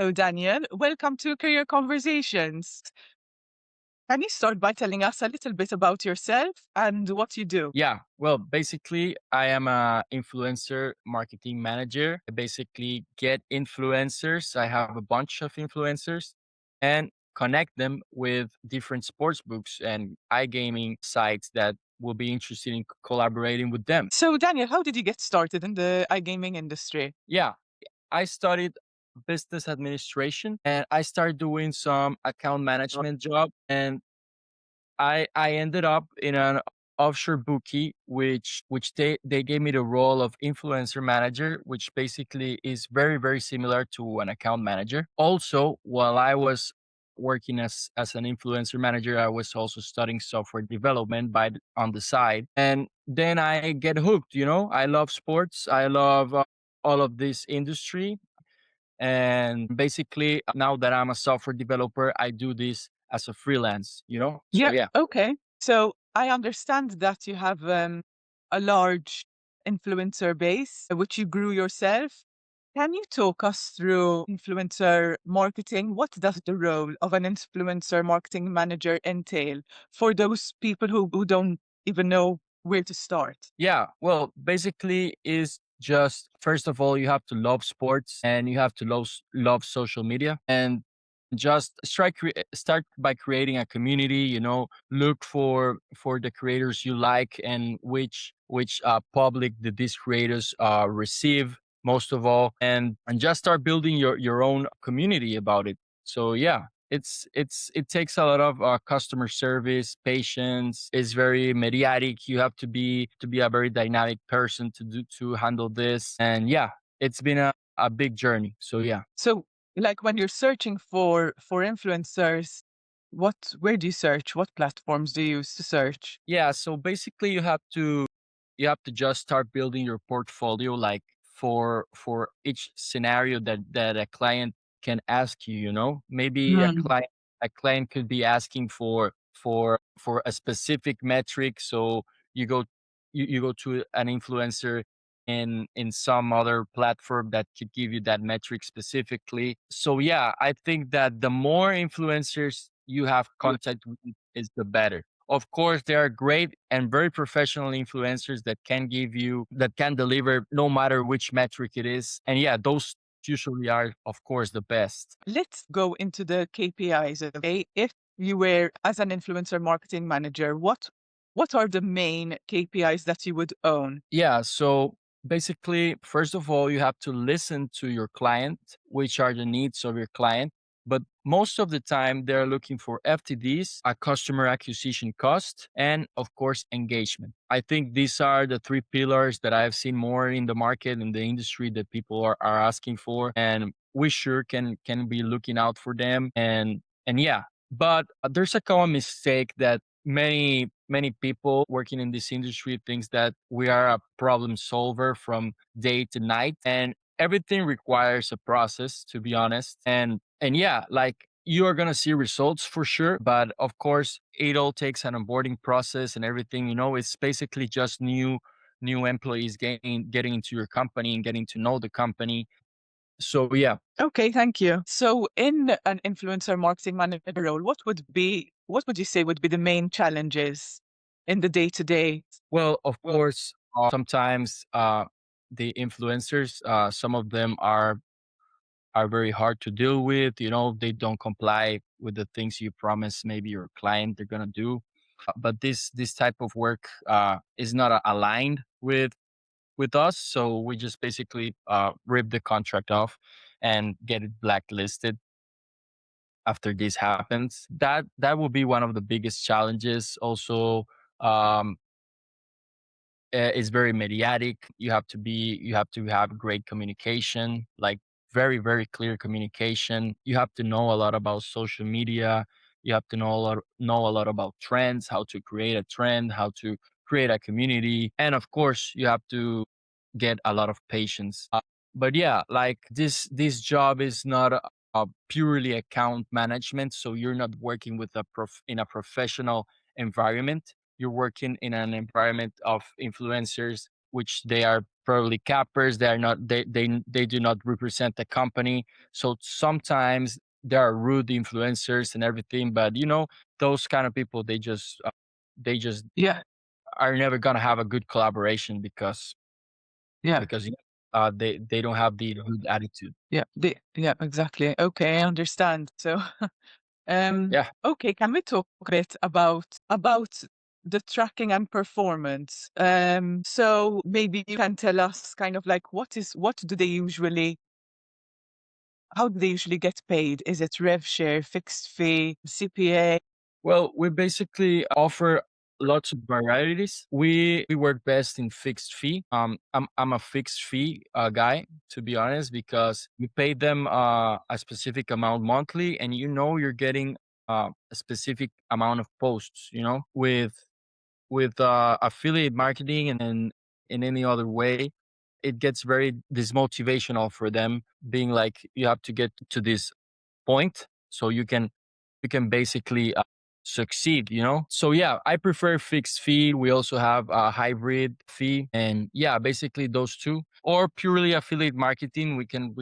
Hello, Daniel. Welcome to Career Conversations. Can you start by telling us a little bit about yourself and what you do? Yeah, well, basically, I am a influencer marketing manager. I basically get influencers. I have a bunch of influencers and connect them with different sports books and iGaming sites that will be interested in collaborating with them. So, Daniel, how did you get started in the iGaming industry? Yeah, I studied business administration and I started doing some account management job, and I ended up in an offshore bookie, which they gave me the role of influencer manager, which basically is very similar to an account manager. Also, while I was working as an influencer manager, I was also studying software development on the side, and then I get hooked. I love sports. I love all of this industry, and basically now that I'm a software developer, I do this as a freelance. So Yeah, yeah. okay. So, I understand that you have a large influencer base, which you grew yourself. Can you talk us through influencer marketing? What does the role of an influencer marketing manager entail for those people who don't even know where to start? Yeah, well, basically is just first of all you have to love sports and you have to love social media, and just start by creating a community. Look for the creators you like and which public that these creators receive most of all, and just start building your own community about it. So yeah, it takes a lot of customer service, patience. It's very mediatic. You have to be a very dynamic person to handle this. And yeah, it's been a big journey. So yeah. So, like when you're searching for influencers, where do you search? What platforms do you use to search? Yeah, so basically you have to just start building your portfolio, like for each scenario that a client can ask you. Maybe a Mm. client could be asking for a specific metric, so you go you go to an influencer in some other platform that could give you that metric specifically. So yeah, I think that the more influencers you have contact with is the better. Of course, there are great and very professional influencers that can deliver no matter which metric it is. And yeah, those usually are, of course, the best. Let's go into the KPIs. Okay, if you were as an influencer marketing manager, what are the main KPIs that you would own? Yeah. So basically, first of all, you have to listen to your client, which are the needs of your client. But most of the time, they're looking for FTDs, a customer acquisition cost, and of course, engagement. I think these are the three pillars that I've seen more in the market, in the industry, that people are asking for. And we sure can be looking out for them. And yeah, but there's a common mistake that many people working in this industry thinks that we are a problem solver from day to night, and everything requires a process, to be honest. And yeah, like, you are going to see results for sure, but of course it all takes an onboarding process and everything. It's basically just new employees getting into your company and getting to know the company. So yeah. Okay, thank you. So, in an influencer marketing manager role, what would you say would be the main challenges in the day to day? Well, of course, sometimes the influencers, some of them are very hard to deal with. They don't comply with the things you promise maybe your client they're gonna do. But this type of work is not aligned with us, so we just basically rip the contract off and get it blacklisted after this happens. That will be one of the biggest challenges. Also, um, is very mediatic. You have to have great communication, like very clear communication. You have to know a lot about social media. You have to know a lot about trends, how to create a trend, how to create a community, and of course, you have to get a lot of patience. But yeah, like, this job is not a purely account management, so you're not working with in a professional environment. You're working in an environment of influencers which they are probably cappers. They are not. They do not represent the company. So sometimes there are rude influencers and everything. But those kind of people, they just Yeah, are never gonna have a good collaboration yeah, because they don't have the good attitude. yeah, yeah, exactly. Okay, I understand. So, Yeah. okay, can we talk a bit about the tracking and performance? So maybe you can tell us kind of like what do they usually how do they usually get paid? Is it rev share, fixed fee, CPA? Well, we basically offer lots of varieties. We work best in fixed fee. I'm a fixed fee guy, to be honest, because you pay them a specific amount monthly, and you're getting a specific amount of posts. With affiliate marketing and in any other way, it gets very dismotivational for them, being like you have to get to this point so you can basically succeed. So yeah, I prefer fixed fee. We also have a hybrid fee, and yeah, basically those two, or purely affiliate marketing, we can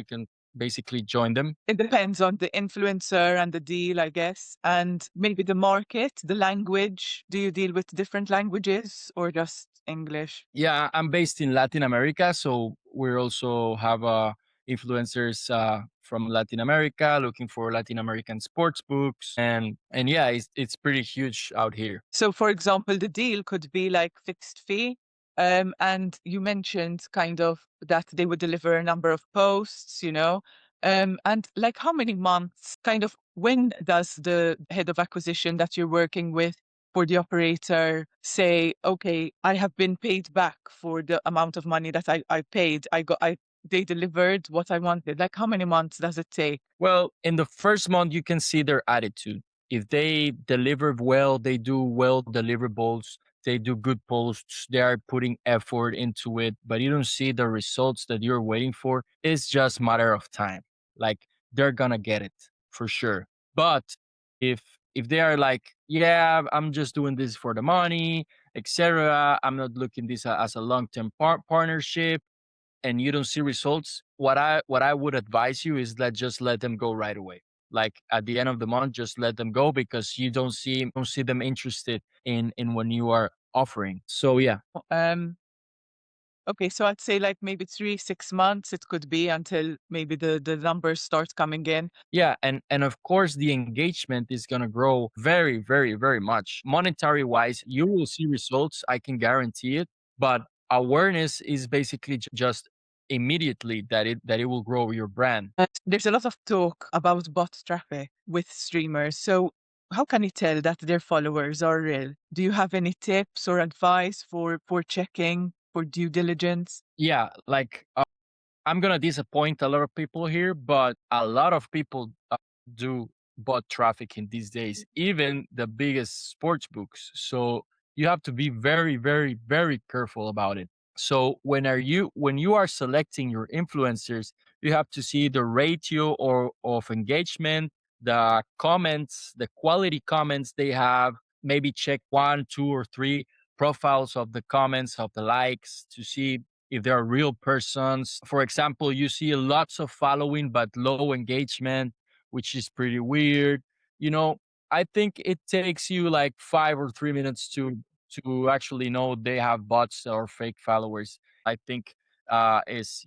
basically join them. It depends on the influencer and the deal, I guess, and maybe the market, the language. Do you deal with different languages or just English? Yeah, I'm based in Latin America, so we also have influencers from Latin America looking for Latin American sports books, and yeah, it's pretty huge out here. So, for example, the deal could be like fixed fee. And you mentioned kind of that they would deliver a number of posts, and like how many months, kind of when does the head of acquisition that you're working with for the operator say, okay, I have been paid back for the amount of money that I paid. They delivered what I wanted. Like how many months does it take? Well, in the first month, you can see their attitude. If they deliver well, they do well deliverables, they do good posts, they are putting effort into it, but you don't see the results that you're waiting for, it's just matter of time. Like they're gonna get it for sure. But if they are like, yeah, I'm just doing this for the money, etc. I'm not looking this as a long-term partnership and you don't see results, what I would advise you is just let them go right away. Like at the end of the month, just let them go because you don't see them interested in when you are offering. So yeah. Um, Okay, so I'd say like maybe 3, 6 months it could be until maybe the numbers start coming in. Yeah, and of course the engagement is going to grow very, very, very much. Monetary wise, you will see results, I can guarantee it, but awareness is basically just immediately that it will grow your brand. There's a lot of talk about bot traffic with streamers. So how can you tell that their followers are real? Do you have any tips or advice for checking, for due diligence? Yeah, like I'm gonna disappoint a lot of people here, but a lot of people do bot trafficking these days, even the biggest sports books. So you have to be very, very, very careful about it. So when you are selecting your influencers, you have to see the ratio or of engagement, the comments, the quality comments they have. Maybe check one, two, or three profiles of the comments of the likes to see if they are real persons. For example, you see lots of following but low engagement, which is pretty weird. You know, I think it takes you like 5 or 3 minutes to actually know they have bots or fake followers. I think is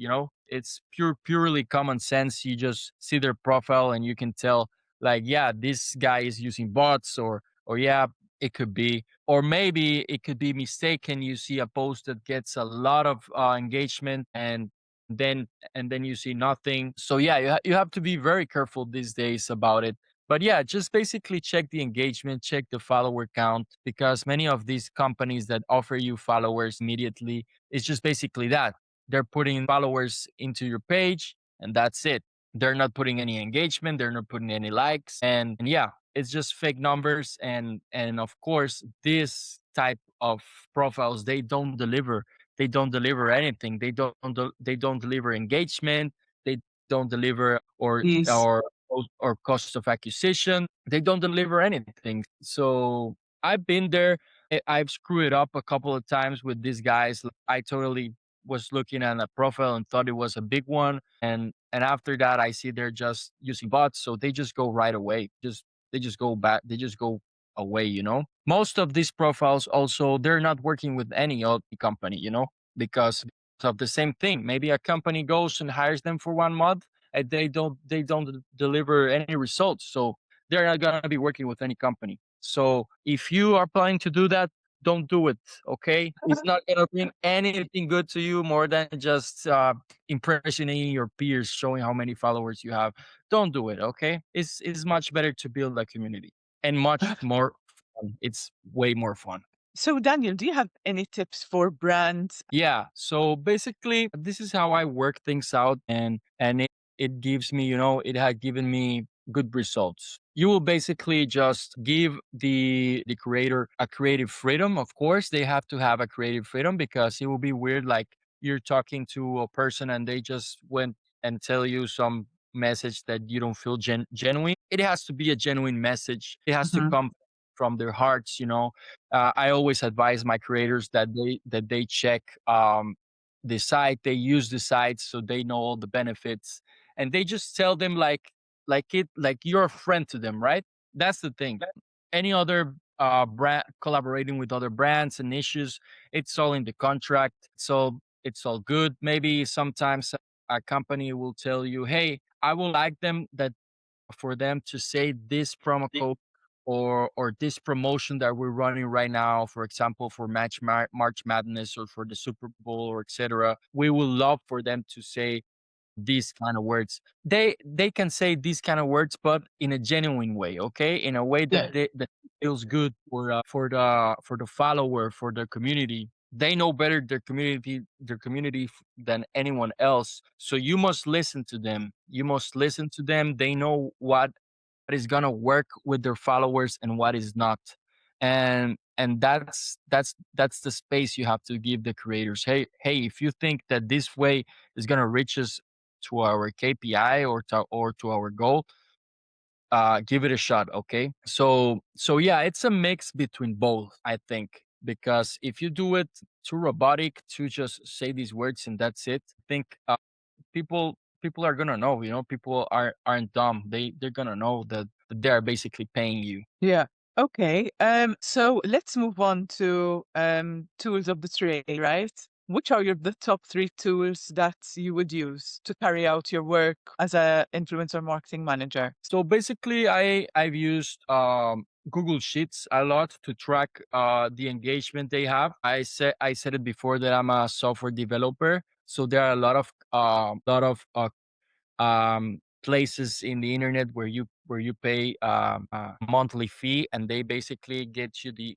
it's purely common sense. You just see their profile and you can tell like, yeah, this guy is using bots, or yeah, it could be, or maybe it could be mistaken. You see a post that gets a lot of engagement, then then you see nothing. So yeah, you have to be very careful these days about it. But yeah, just basically check the engagement, check the follower count, because many of these companies that offer you followers immediately, it's just basically that they're putting followers into your page and that's it. They're not putting any engagement, they're not putting any likes, and yeah, it's just fake numbers. And of course this type of profiles, they don't deliver anything. They don't deliver engagement, they don't deliver Please. or cost of acquisition, they don't deliver anything. So I've been there. I've screwed it up a couple of times with these guys. I totally was looking at a profile and thought it was a big one, and after that, I see they're just using bots, so they just go right away. Just they just go back. They just go away. Most of these profiles also they're not working with any other company. Because of the same thing. Maybe a company goes and hires them for 1 month, and they don't deliver any results. So they're not gonna be working with any company. So if you are planning to do that, don't do it. Okay, it's not gonna bring anything good to you more than just impressioning your peers, showing how many followers you have. Don't do it. Okay, it's much better to build a community and much more fun. It's way more fun. So, Daniel, do you have any tips for brands? Yeah. So basically, this is how I work things out, and it gives me, it had given me good results. You will basically just give the creator a creative freedom. Of course, they have to have a creative freedom because it will be weird, like you're talking to a person and they just went and tell you some message that you don't feel genuine. It has to be a genuine message. It has to Mhm. come from their hearts. I always advise my creators that they check the site, they use the site so they know all the benefits, and they just tell them like you're a friend to them, right? That's the thing. Any other brand collaborating with other brands and issues, it's all in the contract. So it's all good. Maybe sometimes a company will tell you, "Hey, I would like them that for them to say this promo code or this promotion that we're running right now, for example, for March Madness or for the Super Bowl or etc. We would love for them to say these kind of words. They can say these kind of words, but in a genuine way, okay? In a way Yeah. that feels good for the follower, for the community. They know better their community than anyone else. So you must listen to them. You must listen to them. They know what is gonna work with their followers and what is not. And that's the space you have to give the creators. Hey, if you think that this way is gonna reach us to our KPI or to our goal, give it a shot. Okay. So yeah, it's a mix between both, I think. Because if you do it too robotic to just say these words and that's it, I think people are gonna know. People aren't dumb. They're gonna know that they're basically paying you. Yeah. Okay. So let's move on to tools of the trade, right? Which are the top three tools that you would use to carry out your work as a influencer marketing manager? So basically, I've used Google Sheets a lot to track the engagement they have. I said it before that I'm a software developer, so there are a lot of places in the internet where you pay a monthly fee, and they basically get you the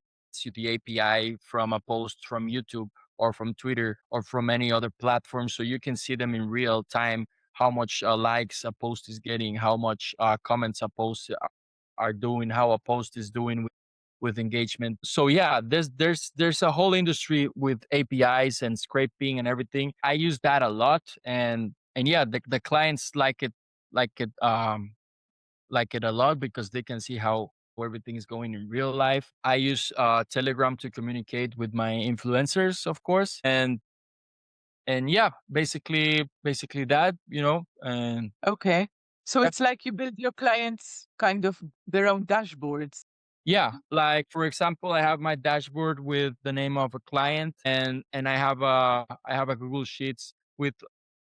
API from a post from YouTube or from Twitter or from any other platform, so you can see them in real time. How much likes a post is getting, how much comments a post are doing, how a post is doing with engagement. So yeah, there's a whole industry with APIs and scraping and everything. I use that a lot, and yeah, the clients like it a lot because they can see how everything is going in real life. I use Telegram to communicate with my influencers, of course, and yeah, basically that. And Okay. So it's like you build your clients kind of their own dashboards. yeah, like for example, I have my dashboard with the name of a client, and I have a Google Sheets with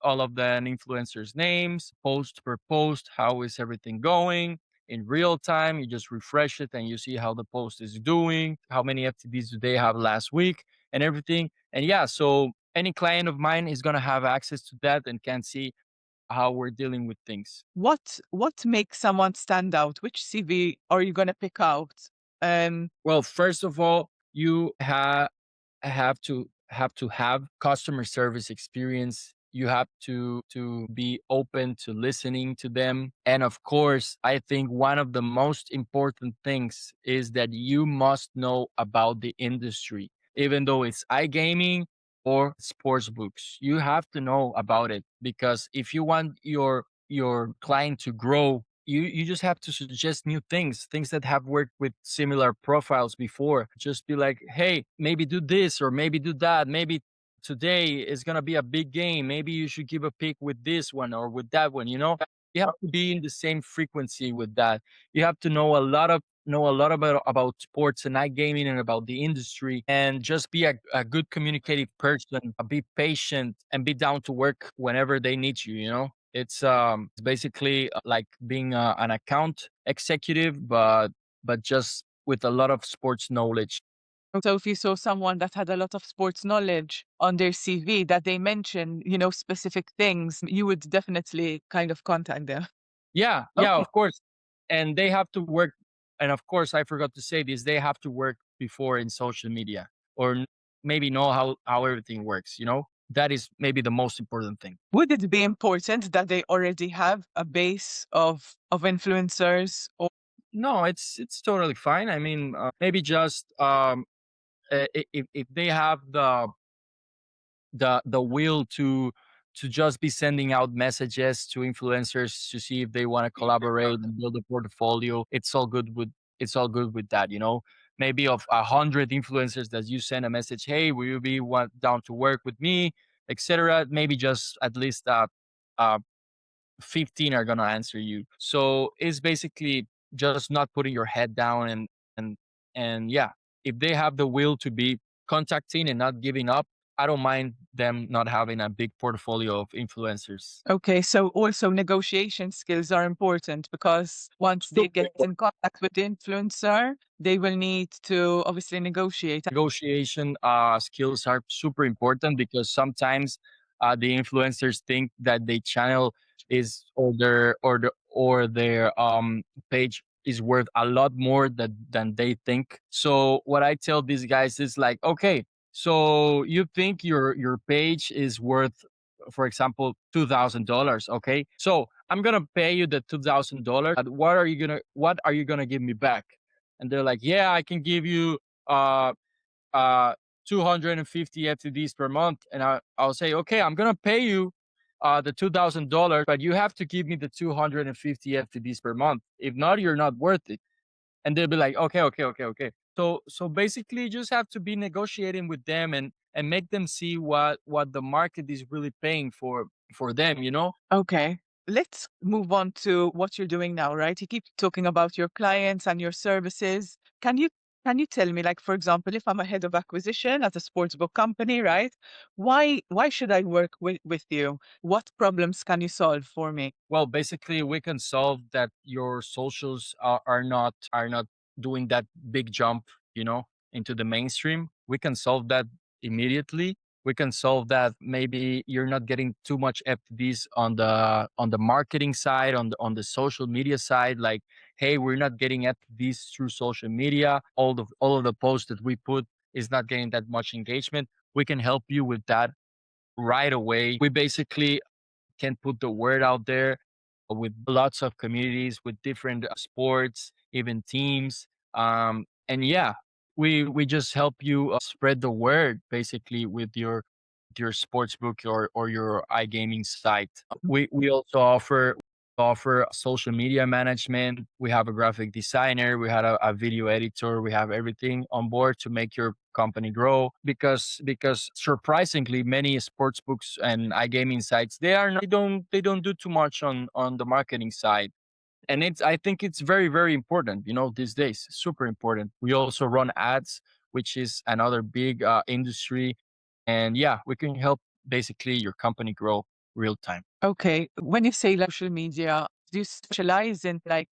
all of the influencers' names, post per post, how is everything going in real time. You just refresh it and you see how the post is doing, how many FTDs do they have last week, and everything. And yeah, so any client of mine is gonna have access to that and can see how we're dealing with things. What makes someone stand out? Which CV are you gonna pick out? Um, Well, first of all, you have to have customer service experience. You have to be open to listening to them. And of course, I think one of the most important things is that you must know about the industry. Even though it's iGaming or sports books, you have to know about it, because if you want your client to grow, you just have to suggest new things that have worked with similar profiles before. Just be like, hey, maybe do this or maybe do that. Maybe today is gonna be a big game. Maybe you should give a pick with this one or with that one. You know, you have to be in the same frequency with that. You have to know a lot about sports and iGaming and about the industry, and just be a good communicative person, be patient and be down to work whenever they need you, you know? It's basically like being an account executive, but just with a lot of sports knowledge. So if you saw someone that had a lot of sports knowledge on their CV that they mention, specific things, you would definitely kind of contact them. Yeah, yeah, Okay. of course. And they have to work. And of course, I forgot to say this. They have to work before in social media, or maybe know how everything works. You know, that is maybe the most important thing. Would it be important that they already have a base of influencers or No, it's totally fine. I mean, maybe just if they have the will to just be sending out messages to influencers to see if they want to collaborate and build a portfolio, it's all good with that, you know. Maybe of 100 influencers that you send a message, hey, will you be down to work with me, etc., maybe just at least uh 15 are gonna answer you. So it's basically just not putting your head down, and and yeah, if they have the will to be contacting and not giving up, I don't mind them not having a big portfolio of influencers. okay, so also negotiation skills are important because once they Super get in contact with the influencer, they will need to obviously negotiate. negotiation skills are super important because sometimes the influencers think that the channel is or their page is worth a lot more than they think. So what I tell these guys is like, okay, so you think your page is worth, for example, $2,000. Okay, so I'm gonna pay you the $2,000. What are you gonna give me back? And they're like, yeah, I can give you uh uh 250 FTDs per month. And I'll say, okay, I'm gonna pay you the $2,000, but you have to give me the 250 FTDs per month. If not, you're not worth it. And they'll be like, okay, okay, okay, okay. So basically, you just have to be negotiating with them and make them see what the market is really paying for them. You know. Okay. Let's move on to what you're doing now, right? You keep talking about your clients and your services. Can you tell me, like, for example, if I'm a head of acquisition at a sportsbook company, right? Why should I work with you? What problems can you solve for me? Well, basically, we can solve that your socials are not doing that big jump, you know, into the mainstream. We can solve that immediately. We can solve that maybe you're not getting too much FTDs on the marketing side, on the social media side. Like, hey, we're not getting FTDs through social media. All of the posts that we put is not getting that much engagement. We can help you with that right away. We basically can put the word out there with lots of communities, with different sports, even teams. And yeah, we just help you spread the word basically with your sports book or your iGaming site. We also offer social media management. We have a graphic designer, we had a video editor, we have everything on board to make your company grow, because surprisingly many sports books and iGaming sites, they don't do too much on the marketing side. And I think it's very, very important, you know, these days, super important. We also run ads, which is another big industry. And yeah, we can help basically your company grow real time. Okay. When you say like social media, do you specialize in like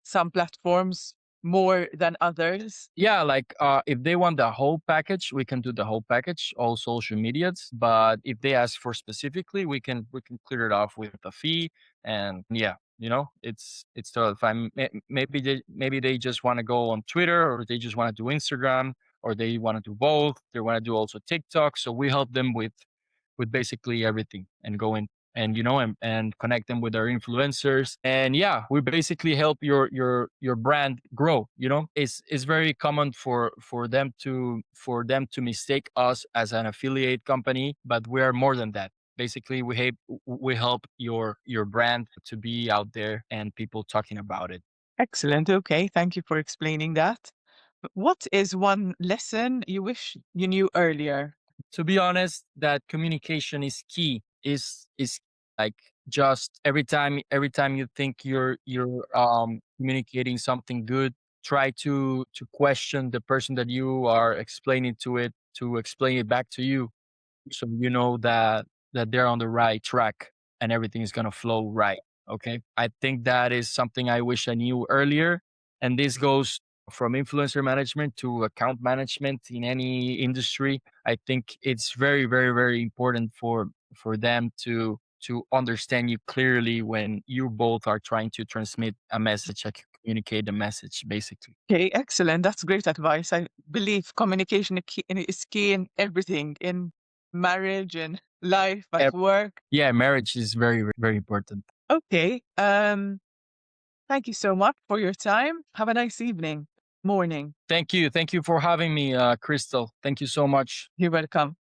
some platforms more than others? Yeah, like if they want the whole package, we can do the whole package, all social medias. But if they ask for specifically, we can clear it off with a fee. And yeah, you know, it's totally fine. Maybe they just want to go on Twitter, or they just want to do Instagram, or they want to do both. They want to do also TikTok. So we help them with basically everything, and go in and and connect them with our influencers. And yeah, we basically help your brand grow. You know, it's very common for them to mistake us as an affiliate company, but we are more than that. Basically, we help your brand to be out there and people talking about it. Excellent. Okay. Thank you for explaining that. What is one lesson you wish you knew earlier? To be honest, that communication is key. Is like, just every time you think you're communicating something good, try to question the person that you are explaining to explain it back to you, so you know that they're on the right track and everything is going to flow right. Okay, I think that is something I wish I knew earlier, and this goes from influencer management to account management in any industry. I think it's very, very, very important for them to understand you clearly when you both are trying to transmit a message, like communicate a message basically. Okay, excellent. That's great advice. I believe communication is key in everything, in marriage and life, at Yep. work. Yeah, marriage is very, very important. Okay. Thank you so much for your time. Have a nice evening, morning. Thank you for having me, Crystal. Thank you so much. You're welcome.